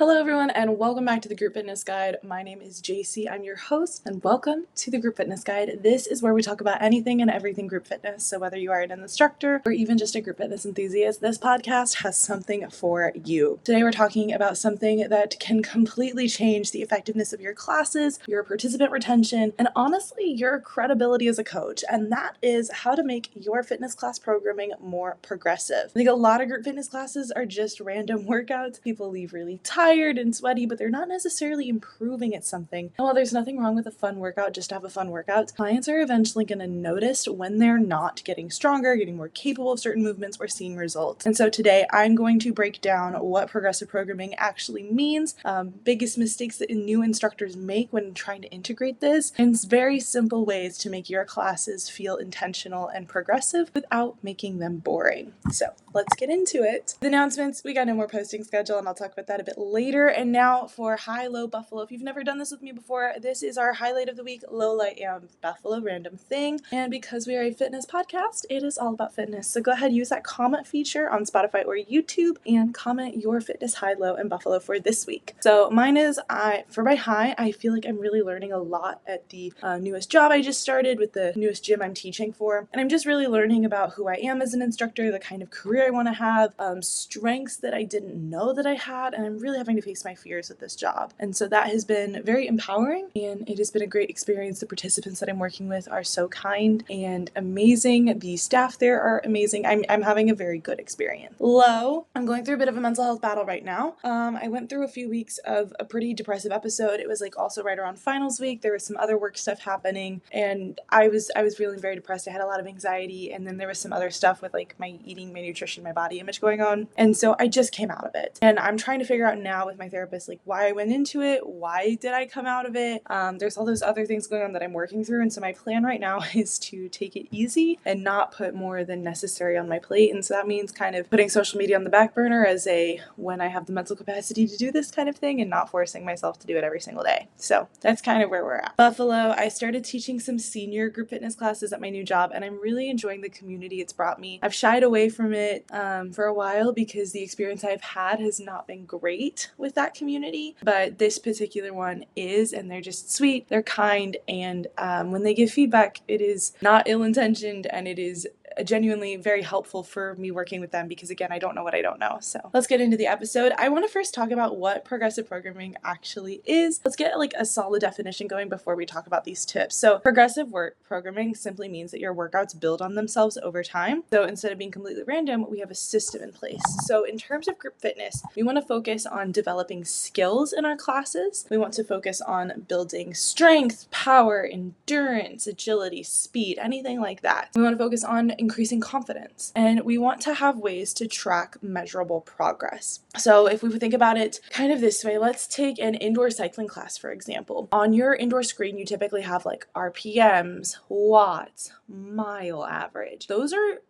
Hello everyone and welcome back to the Group Fitness Guide. My name is JC. I'm your host and welcome to the Group Fitness Guide. This is where we talk about anything and everything group fitness. So whether you are an instructor or even just a group fitness enthusiast, this podcast has something for you. Today we're talking about something that can completely change the effectiveness of your classes, your participant retention, and honestly your credibility as a coach. And that is how to make your fitness class programming more progressive. I think a lot of group fitness classes are just random workouts. People leave really tired and sweaty, but they're not necessarily improving at something. And while there's nothing wrong with a fun workout just to have a fun workout, clients are eventually going to notice when they're not getting stronger, getting more capable of certain movements, or seeing results. And so today I'm going to break down what progressive programming actually means, biggest mistakes that new instructors make when trying to integrate this, and very simple ways to make your classes feel intentional and progressive without making them boring. So let's get into it. The announcements, we got no more posting schedule, and I'll talk about that a bit later. And now for High Low Buffalo. If you've never done this with me before, this is our highlight of the week, low light and Buffalo random thing. And because we are a fitness podcast, it is all about fitness. So go ahead, use that comment feature on Spotify or YouTube and comment your fitness high, low, and Buffalo for this week. So mine is, for my high, I feel like I'm really learning a lot at the newest job I just started with the newest gym I'm teaching for. And I'm just really learning about who I am as an instructor, the kind of career I want to have, strengths that I didn't know that I had, and I'm really having to face my fears with this job. And so that has been very empowering, and it has been a great experience. The participants that I'm working with are so kind and amazing. The staff there are amazing. I'm having a very good experience. Low, I'm going through a bit of a mental health battle right now. I went through a few weeks of a pretty depressive episode. It was like also right around finals week. There was some other work stuff happening, and I was feeling very depressed. I had a lot of anxiety, and then there was some other stuff with like my eating, my nutrition, my body image going on. And so I just came out of it. And I'm trying to figure out now with my therapist like why I went into it, why did I come out of it. There's all those other things going on that I'm working through, and so my plan right now is to take it easy and not put more than necessary on my plate. And so that means kind of putting social media on the back burner as a when I have the mental capacity to do this kind of thing, and not forcing myself to do it every single day. So that's kind of where we're at. Buffalo, I started teaching some senior group fitness classes at my new job, and I'm really enjoying the community it's brought me. I've shied away from it for a while because the experience I've had has not been great with that community, but this particular one is, and they're just sweet, they're kind, and when they give feedback, it is not ill-intentioned, and it is genuinely very helpful for me working with them because, again, I don't know what I don't know. So let's get into the episode. I want to first talk about what progressive programming actually is. Let's get like a solid definition going before we talk about these tips. So progressive programming simply means that your workouts build on themselves over time. So instead of being completely random, we have a system in place. So in terms of group fitness, we want to focus on developing skills in our classes. We want to focus on building strength, power, endurance, agility, speed, anything like that. We want to focus on increasing confidence, and we want to have ways to track measurable progress. So if we would think about it kind of this way, let's take an indoor cycling class, for example. On your indoor screen, you typically have like RPMs, watts, mile average. Those are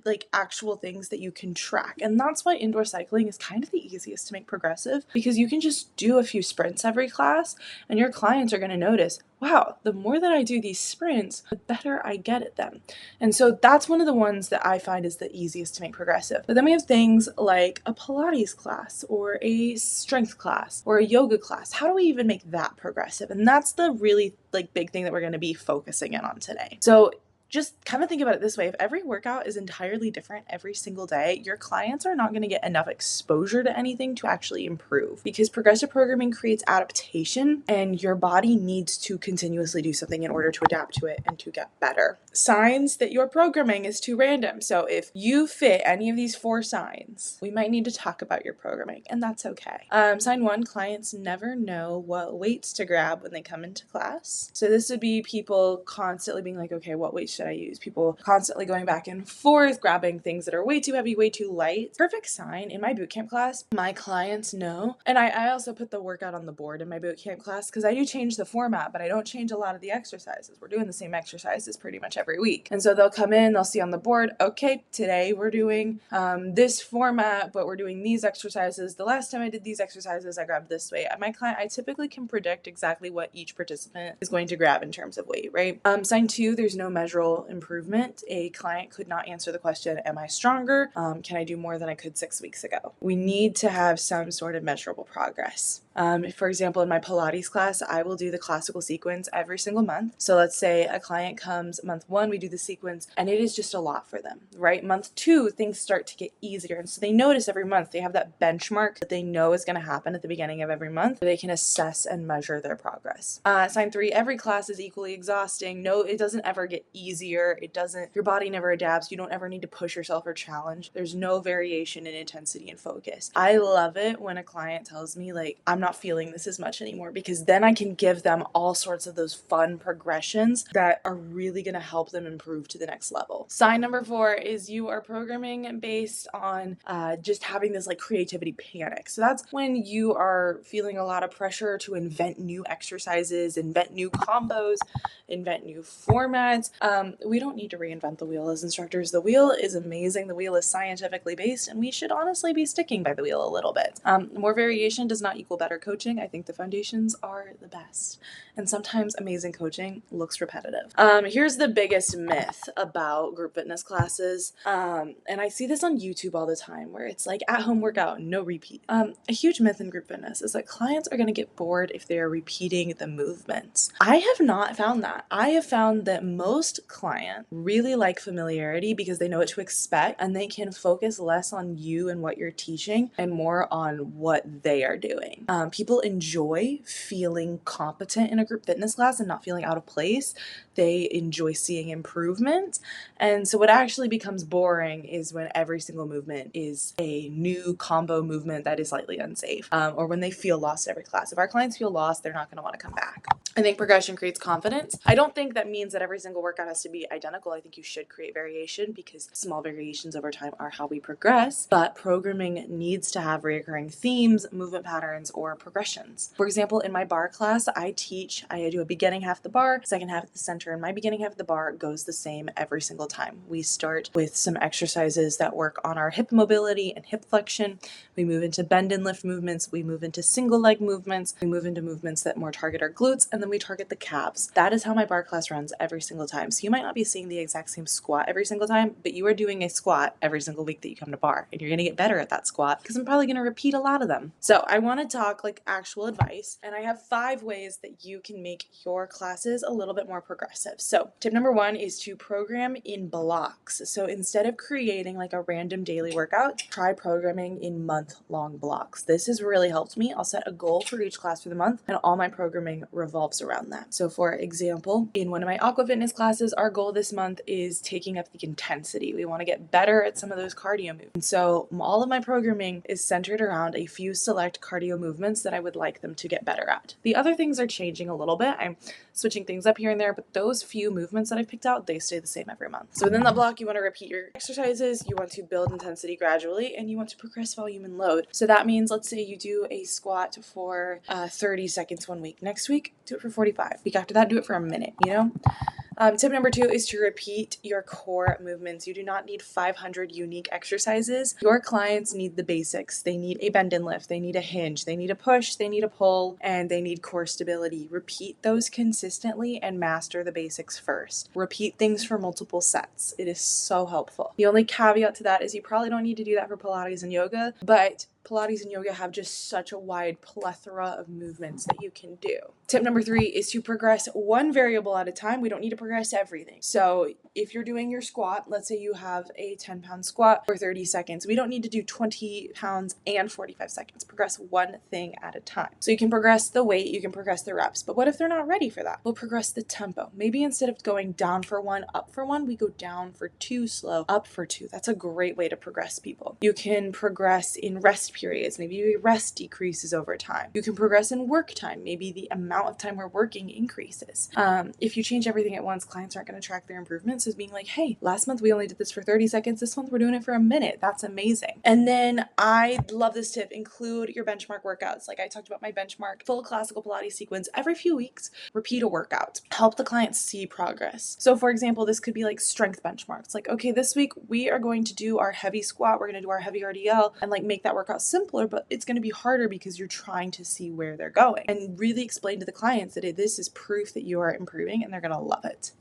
like actual things that you can track. And that's why indoor cycling is kind of the easiest to make progressive, because you can just do a few sprints every class, and your clients are going to notice, wow, the more that I do these sprints, the better I get at them. And so that's one of the ones that I find is the easiest to make progressive. But then we have things like a Pilates class or a strength class or a yoga class. How do we even make that progressive? And that's the really like big thing that we're going to be focusing in on today. So just kind of think about it this way. If every workout is entirely different every single day, your clients are not going to get enough exposure to anything to actually improve, because progressive programming creates adaptation, and your body needs to continuously do something in order to adapt to it and to get better. Signs that your programming is too random. So if you fit any of these 4 signs, we might need to talk about your programming, and that's okay. Sign 1, clients never know what weights to grab when they come into class. So this would be people constantly being like, okay, what weights should I use? People constantly going back and forth, grabbing things that are way too heavy, way too light. Perfect sign. In my bootcamp class, my clients know, and I also put the workout on the board in my bootcamp class because I do change the format, but I don't change a lot of the exercises. We're doing the same exercises pretty much every week. And so they'll come in, they'll see on the board, okay, today we're doing this format, but we're doing these exercises. The last time I did these exercises, I grabbed this weight. At my client, I typically can predict exactly what each participant is going to grab in terms of weight, right? Sign 2, there's no measurable visual improvement. A client could not answer the question, am I stronger? Can I do more than I could 6 weeks ago? We need to have some sort of measurable progress. For example, in my Pilates class, I will do the classical sequence every single month. So let's say a client comes month 1, we do the sequence, and it is just a lot for them, right? Month 2, things start to get easier. And so they notice every month they have that benchmark that they know is going to happen at the beginning of every month. They can assess and measure their progress. Sign 3, every class is equally exhausting. No, it doesn't ever get easier. Your body never adapts. You don't ever need to push yourself or challenge. There's no variation in intensity and focus. I love it when a client tells me, like, I'm not feeling this as much anymore, because then I can give them all sorts of those fun progressions that are really going to help them improve to the next level. Sign number 4 is you are programming based on just having this like creativity panic. So that's when you are feeling a lot of pressure to invent new exercises, invent new combos, invent new formats. We don't need to reinvent the wheel as instructors. The wheel is amazing. The wheel is scientifically based, and we should honestly be sticking by the wheel a little bit. More variation does not equal better coaching. I think the foundations are the best, and sometimes amazing coaching looks repetitive. Here's the biggest myth about group fitness classes, and I see this on YouTube all the time, where it's like at-home workout, no repeat. A huge myth in group fitness is that clients are going to get bored if they are repeating the movements. I have not found that. I have found that most clients really like familiarity because they know what to expect, and they can focus less on you and what you're teaching and more on what they are doing. People enjoy feeling competent in a group fitness class and not feeling out of place. They enjoy seeing improvement. And so what actually becomes boring is when every single movement is a new combo movement that is slightly unsafe, or when they feel lost every class. If our clients feel lost, they're not going to want to come back. I think progression creates confidence. I don't think that means that every single workout has to be identical. I think you should create variation, because small variations over time are how we progress. But programming needs to have recurring themes, movement patterns, or progressions. For example, in my bar class, I do a beginning half of the bar, second half at the center, and my beginning half of the bar goes the same every single time. We start with some exercises that work on our hip mobility and hip flexion. We move into bend and lift movements. We move into single leg movements. We move into movements that more target our glutes, and then we target the calves. That is how my bar class runs every single time. So you might not be seeing the exact same squat every single time, but you are doing a squat every single week that you come to bar, and you're going to get better at that squat because I'm probably going to repeat a lot of them. So I want to talk like actual advice, and I have 5 ways that you can make your classes a little bit more progressive. So tip number 1 is to program in blocks. So instead of creating like a random daily workout, try programming in month-long blocks. This has really helped me. I'll set a goal for each class for the month, and all my programming revolves around that. So for example, in one of my aqua fitness classes, our goal this month is taking up the intensity. We want to get better at some of those cardio movements. And so all of my programming is centered around a few select cardio movements that I would like them to get better at. The other things are changing a little bit. I'm switching things up here and there, but those few movements that I've picked out, they stay the same every month. So within that block, you want to repeat your exercises, you want to build intensity gradually, and you want to progress volume and load. So that means, let's say you do a squat for 30 seconds one week. Next week, do it for 45. Week after that, do it for a minute, Tip number 2 is to repeat your core movements. You do not need 500 unique exercises. Your clients need the basics. They need a bend and lift. They need a hinge. They need a push. They need a pull, and they need core stability. Repeat those consistently and master the basics first. Repeat things for multiple sets. It is so helpful. The only caveat to that is you probably don't need to do that for Pilates and yoga, but Pilates and yoga have just such a wide plethora of movements that you can do. Tip number 3 is to progress one variable at a time. We don't need to progress everything. So if you're doing your squat, let's say you have a 10-pound squat for 30 seconds. We don't need to do 20 pounds and 45 seconds. Progress one thing at a time. So you can progress the weight, you can progress the reps. But what if they're not ready for that? We'll progress the tempo. Maybe instead of going down for 1, up for 1, we go down for 2 slow, up for 2. That's a great way to progress people. You can progress in rest periods. Maybe your rest decreases over time. You can progress in work time. Maybe the amount of time we're working increases. If you change everything at once, clients aren't going to track their improvements as being like, hey, last month we only did this for 30 seconds. This month we're doing it for a minute. That's amazing. And then I love this tip. Include your benchmark workouts. Like I talked about my benchmark full classical Pilates sequence. Every few weeks, repeat a workout. Help the client see progress. So for example, this could be like strength benchmarks. Like, okay, this week we are going to do our heavy squat. We're going to do our heavy RDL and like make that workout simpler, but it's going to be harder because you're trying to see where they're going and really explain to the clients that this is proof that you are improving and they're going to love it.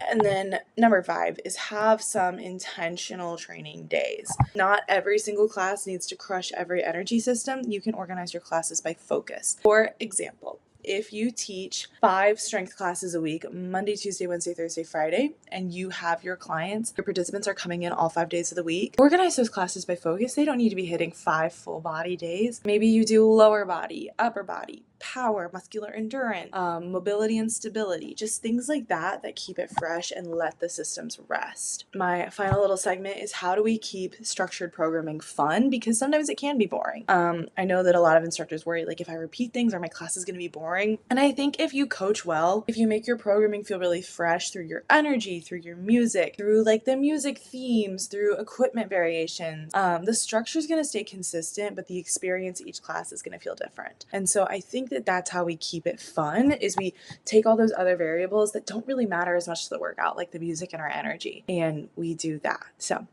And then number 5 is have some intentional training days. Not every single class needs to crush every energy system. You can organize your classes by focus. For example, if you teach 5 strength classes a week, Monday, Tuesday, Wednesday, Thursday, Friday, and you have your clients, your participants are coming in all 5 days of the week, organize those classes by focus. They don't need to be hitting 5 full body days. Maybe you do lower body, upper body, power, muscular endurance, mobility and stability, just things like that keep it fresh and let the systems rest. My final little segment is how do we keep structured programming fun? Because sometimes it can be boring. I know that a lot of instructors worry, like, if I repeat things, are my classes going to be boring? And I think if you coach well, if you make your programming feel really fresh through your energy, through your music, through like the music themes, through equipment variations, the structure is going to stay consistent, but the experience each class is going to feel different. And so I think that that's how we keep it fun, is we take all those other variables that don't really matter as much to the workout, like the music and our energy, and we do that. So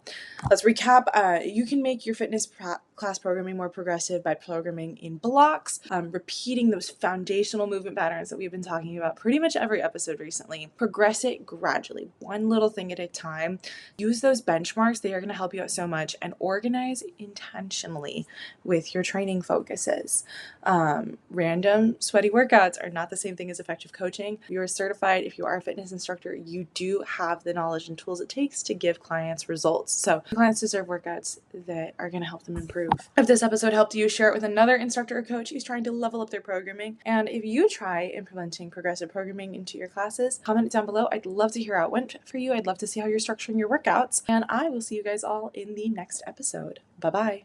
let's recap. You can make your fitness class programming more progressive by programming in blocks, repeating those foundational movement patterns that we've been talking about pretty much every episode recently. Progress it gradually, one little thing at a time. Use those benchmarks. They are going to help you out so much, and organize intentionally with your training focuses. Random sweaty workouts are not the same thing as effective coaching. If you are certified, if you are a fitness instructor, you do have the knowledge and tools it takes to give clients results. So clients deserve workouts that are going to help them improve. If this episode helped you, share it with another instructor or coach who's trying to level up their programming. And if you try implementing progressive programming into your classes, comment it down below. I'd love to hear how it went for you. I'd love to see how you're structuring your workouts. And I will see you guys all in the next episode. Bye-bye.